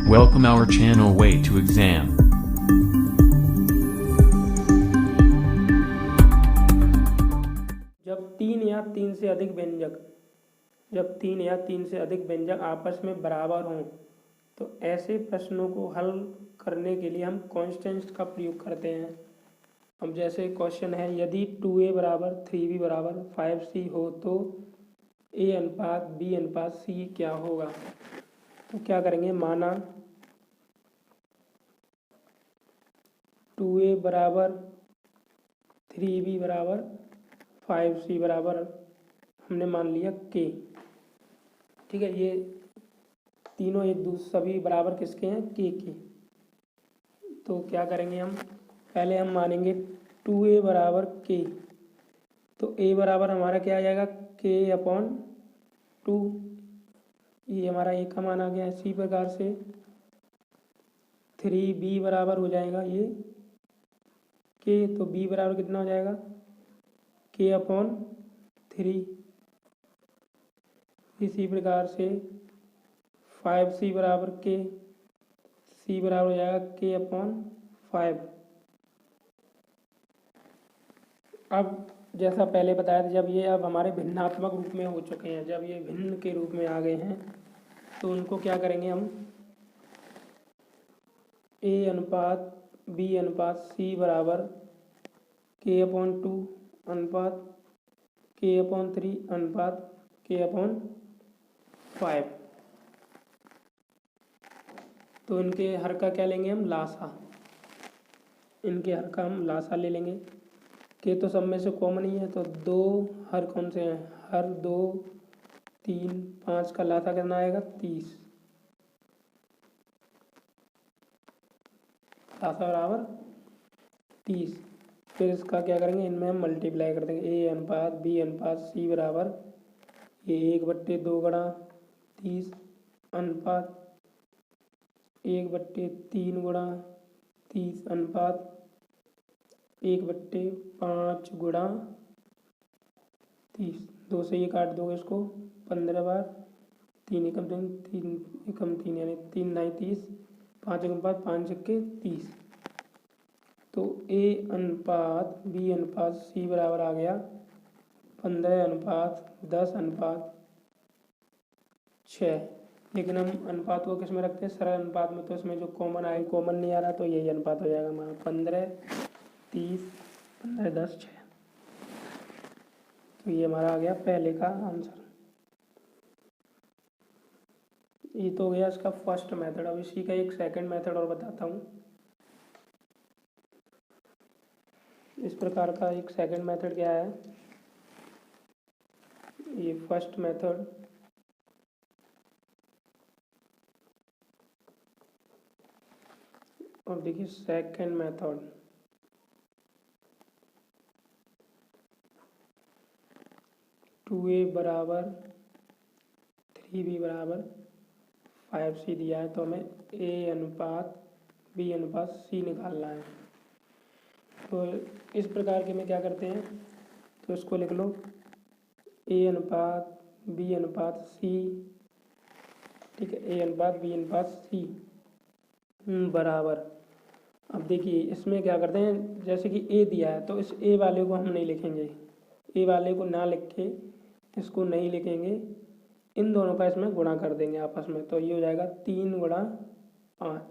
Welcome our channel Way to Exam. जब तीन या तीन से अधिक व्यंजक आपस में बराबर हों तो ऐसे प्रश्नों को हल करने के लिए हम कॉन्स्टेंट्स का प्रयोग करते हैं। अब जैसे क्वेश्चन है, यदि 2a बराबर 3b बराबर 5c हो तो a अनुपात b अनुपात c क्या होगा। तो क्या करेंगे, माना 2a बराबर 3b बराबर 5c बराबर हमने मान लिया k। ठीक है, ये तीनों एक दूसरे सभी बराबर किसके हैं, k के। तो क्या करेंगे, हम पहले हम मानेंगे 2a बराबर k। तो a बराबर हमारा क्या आ जाएगा, k/2। ये हमारा a का मान आ गया। इसी प्रकार से 3b बराबर हो जाएगा ये k। तो b बराबर कितना हो जाएगा, k/3। इसी प्रकार से 5c बराबर k, c बराबर हो जाएगा k/5। अब जैसा पहले बताया था, जब ये अब हमारे भिन्नात्मक रूप में हो चुके हैं, जब ये भिन्न के रूप में आ गए हैं तो उनको क्या करेंगे, हम a अनुपात b अनुपात c बराबर k/2 अनुपात k/3 अनुपात k/5। तो इनके हर का क्या लेंगे, हम लासा। इनके हर का हम लासा ले लेंगे। के तो सब में से कॉमन ही है, तो दो हर कौन से हैं, हर 2 3 5 का लासा कितना आएगा, 30। लासा बराबर 30। फिर इसका क्या करेंगे, इनमें हम मल्टीप्लाई कर देंगे। a अनुपात b अनुपात c बराबर ये 1/2 गुणा 30 अनुपात 1/3 गुणा 30 अनुपात 1/5 गुणा 30। 2 से ये काट दोगे इसको 15 बार, 3 एकम 3 3 एकम 3 यानी 3 9 30, 5 एकम 5 5 छक्के 30। तो a अनुपात b अनुपात c बराबर आ गया 15 अनुपात 10 अनुपात 6। लेकिन हम अनुपात को किस में रखते हैं, सरल अनुपात में। तो इसमें जो कॉमन आए, कॉमन नहीं आ रहा, तो यही अनुपात हो जाएगा हमारा 15 30 15 10 6। तो ये हमारा आ गया पहले का आंसर। ये तो हो गया इसका फर्स्ट मेथड। अब इसी का एक सेकंड मेथड और बताता हूँ। इस प्रकार का एक सेकंड मेथड क्या है, ये फर्स्ट मेथड और देखिए सेकंड मेथड। टू ए बराबर 3b बराबर 5c दिया है, तो हमें a अनुपात b अनुपात c निकालना है। तो इस प्रकार के में क्या करते हैं, तो इसको लिख लो a अनुपात b अनुपात c। ठीक है, a अनुपात b अनुपात c बराबर। अब देखिए इसमें क्या करते हैं, जैसे कि a दिया है तो इस a वाले को हम नहीं लिखेंगे, a वाले को ना लिख के इसको नहीं लिखेंगे, इन दोनों का इसमें गुणा कर देंगे आपस में। तो ये हो जाएगा 3 गुणा 5।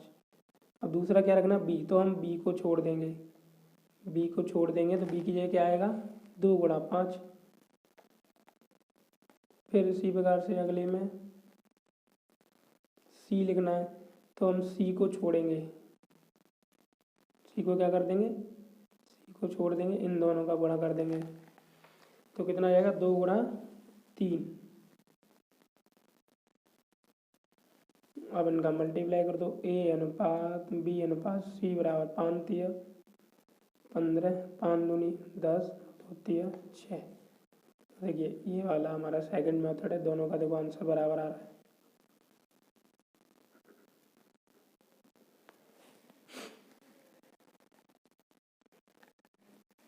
अब दूसरा क्या रखना, b, तो हम b को छोड़ देंगे। b को छोड़ देंगे तो b की जगह क्या आएगा, 2 गुणा 5। फिर इसी प्रकार से अगले में c लिखना है, तो हम c को छोड़ेंगे। c को क्या कर देंगे, c को छोड़ देंगे, इन दोनों का गुणा कर देंगे। तो कितना आएगा, 2 गुणा 3। अब इनका मल्टीप्लाई कर दो, a अनुपात b अनुपात c बराबर 5 तिया 15, 5 दूनी 10, 2 तिया 6। देखिए ये वाला हमारा सेकंड मेथड है। दोनों का देखो आंसर बराबर आ रहा है।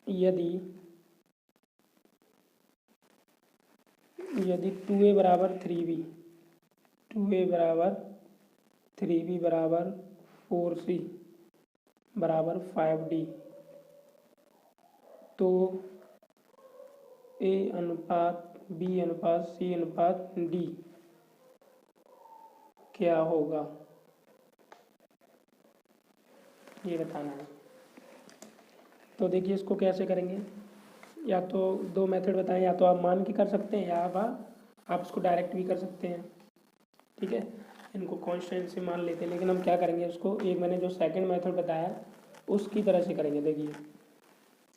यदि 2a बराबर 3b, 2a बराबर 3b बराबर 4c बराबर 5d। तो a अनुपात b अनुपात c अनुपात d क्या होगा, ये बताना है। तो देखिए इसको कैसे करेंगे, या तो दो मेथड बताएं, या तो आप मान के कर सकते हैं या आप इसको डायरेक्ट भी कर सकते हैं। ठीक है, इनको कांस्टेंट से मान लेते हैं, लेकिन हम क्या करेंगे उसको, एक मैंने जो सेकंड मेथड बताया उसकी तरह से करेंगे। देखिए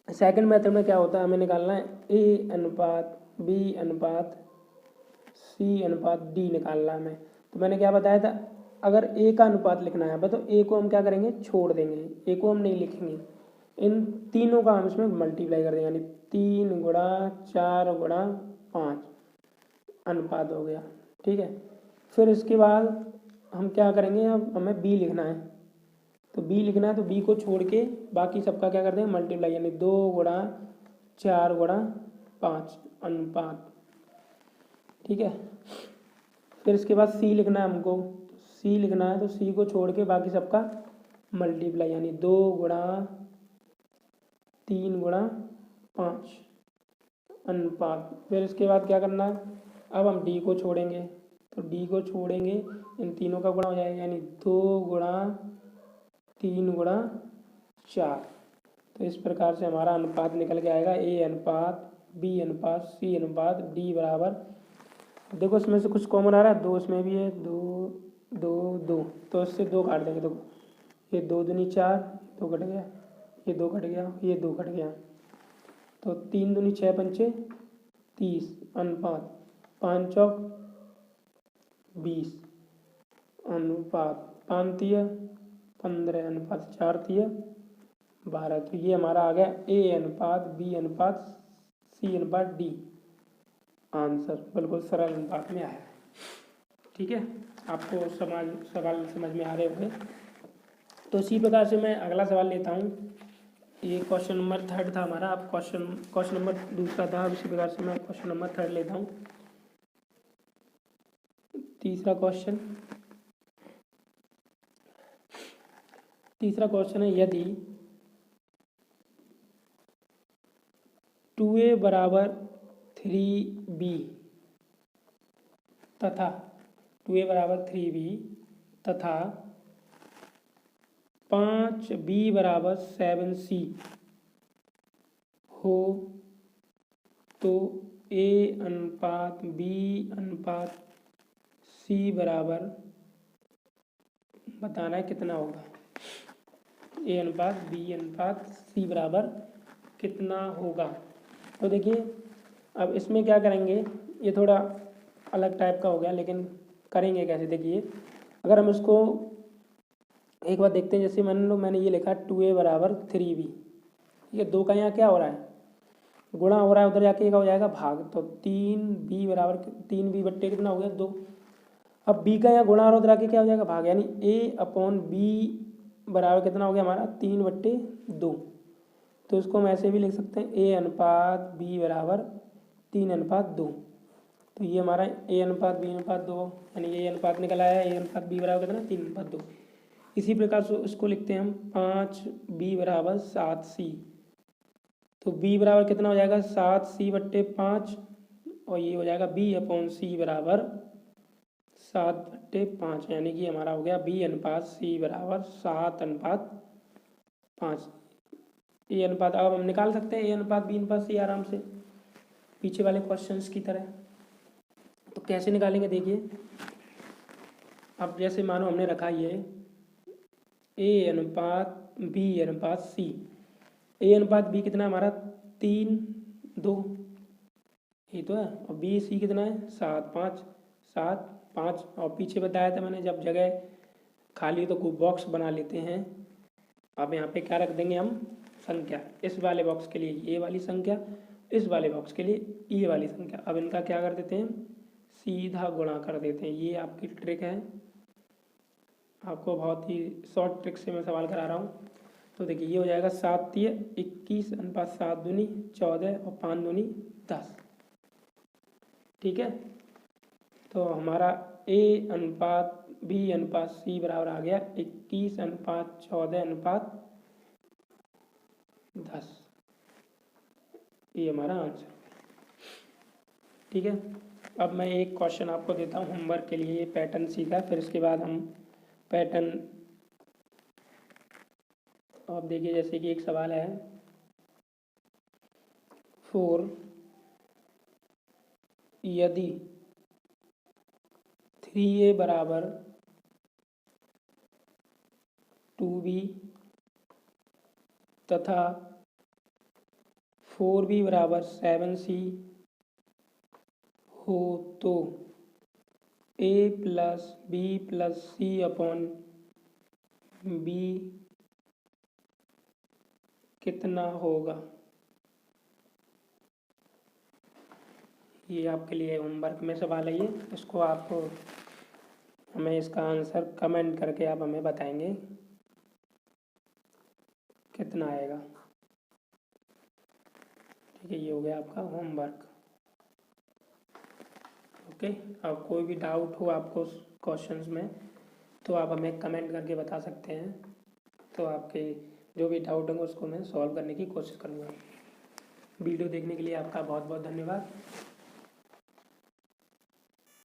सेकंड मेथड में क्या होता है, हमें निकालना है a अनुपात b अनुपात c अनुपात d निकालना है हमें। तो मैंने क्या बताया था, अगर a का अनुपात लिखना है तो a को हम क्या करेंगे, छोड़ देंगे, a को हम नहीं लिखेंगे, इन तीनों का हम इसमें मल्टीप्लाई कर देंगे, यानी 3 गुणा 4 गुणा 5 अनुपात हो गया। ठीक है, फिर इसके बाद हम क्या करेंगे, अब हमें b लिखना है, तो b लिखना है तो b को छोड़ के बाकी सबका क्या कर देंगे, मल्टीप्लाई, यानी 2 गुणा 4 गुणा 5 अनुपात। ठीक है, फिर इसके बाद c लिखना है हमको, c लिखना है तो c को छोड़ के बाकी सबका मल्टीप्लाई, यानी 2 गुणा 3 गुणा 5 अनुपात। फिर इसके बाद क्या करना है, अब हम d को छोड़ेंगे, तो d को छोड़ेंगे, इन तीनों का गुणा हो जाएगा, यानी 2 गुणा 3 गुणा 4। तो इस प्रकार से हमारा अनुपात निकल के आएगा a अनुपात b अनुपात c अनुपात d बराबर, देखो इसमें से कुछ कॉमन आ रहा है, 2 इसमें भी है, 2 2 2, तो इससे 2 काट देंगे, तो ये 2 दूनी 4, 2 कट गया, ये 2 कट गया, ये 2 कट गया, तो 3 दूनी 6 पंचे 30 अनुपात 5 चौक 20 अनुपात 5 तिया 15 अनुपात 4 तिया 12। तो ये हमारा आ गया a अनुपात b अनुपात c अनुपात d, आंसर बिल्कुल सरल अनुपात में आया है। ठीक है, आपको सवाल समझ में आ रहे होंगे। तो इसी प्रकार से मैं अगला सवाल लेता हूँ, ये क्वेश्चन नंबर 3 था हमारा, अब क्वेश्चन नंबर 2 था, अब इसी प्रकार से मैं क्वेश्चन नंबर 3 लेता हूँ। तीसरा क्वेश्चन है, यदि 2a बराबर 3b तथा 2a बराबर 3b तथा 5b बराबर 7c हो, तो a अनुपात b अनुपात c बराबर बताना है कितना होगा, a अनुपात b अनुपात c बराबर कितना होगा। तो देखिए अब इसमें क्या करेंगे, ये थोड़ा अलग टाइप का हो गया, लेकिन करेंगे कैसे, देखिए अगर हम इसको एक बार देखते हैं, जैसे मैंने ये लिखा 2a बराबर 3b, ये 2 का यहाँ क्या हो रहा है, गुणा हो रहा है, उधर जाके का हो जाएगा भाग, तो 3b बराबर 3b बट्टे कितना हो गया 2। अब b का यहाँ गुणा और उधर आके क्या हो जाएगा भाग, यानी a अपॉन b बराबर कितना हो गया हमारा 3 बट्टे 2। तो इसको हम ऐसे भी लिख सकते हैं a अनुपात b बराबर 3 अनुपात 2। तो ये हमारा a अनुपात b अनुपात 2, यानी ये अनुपात निकल आया है, a अनुपात b बराबर कितना 3 अनुपात 2। इसी प्रकार से इसको लिखते हैं हम 5b बराबर 7c, तो b बराबर कितना हो जाएगा 7c बट्टे 5, और ये हो जाएगा b अपॉन c बराबर 7 बट्टे 5, यानी कि हमारा हो गया b अनुपात c बराबर 7 अनुपात 5। ये अनुपात अब हम निकाल सकते हैं a अनुपात b अनुपात c आराम से, पीछे वाले क्वेश्चंस की तरह। तो कैसे निकालेंगे, देखिए अब जैसे मानो हमने रखा ये a अनुपात b अनुपात c, a अनुपात b कितना हमारा 3 2, ये तो है, और b c कितना है 7 5 7 5, और पीछे बताया था मैंने जब जगह खाली तो कोई बॉक्स बना लेते हैं। अब यहाँ पे क्या रख देंगे हम, संख्या, इस वाले बॉक्स के लिए ये वाली संख्या, इस वाले बॉक्स के लिए ये वाली संख्या। अब इनका क्या कर देते हैं, सीधा गुणा कर देते हैं। ये आपकी ट्रिक है, आपको बहुत ही शॉर्ट ट्रिक से मैं सवाल करा रहा हूँ। तो देखिए ये हो जाएगा 7 3 21 अनुपात 7 दूनी 14 और 5 दूनी 10। ठीक है, तो हमारा ए अनुपात बी अनुपात सी बराबर आ गया 21:14:10। ये हमारा आंसर। ठीक है, अब मैं एक क्वेश्चन आपको देता हूँ होमवर्क के लिए। ये पैटर्न सीखा, फिर इसके बाद हम पैटर्न, आप देखिए जैसे कि एक सवाल है 4 यदि 3a बराबर 2b तथा 4b बराबर 7c हो तो a plus B plus C upon B कितना होगा। ये आपके लिए होमवर्क में सवाल है ये, इसको आप हमें इसका आंसर कमेंट करके आप हमें बताएंगे कितना आएगा। ठीक है, ये हो गया आपका होमवर्क। ओके, अब कोई भी डाउट हो आपको क्वेश्चंस में तो आप हमें कमेंट करके बता सकते हैं, तो आपके जो भी डाउट होंगे उसको मैं सॉल्व करने की कोशिश करूँगा। वीडियो देखने के लिए आपका बहुत बहुत धन्यवाद।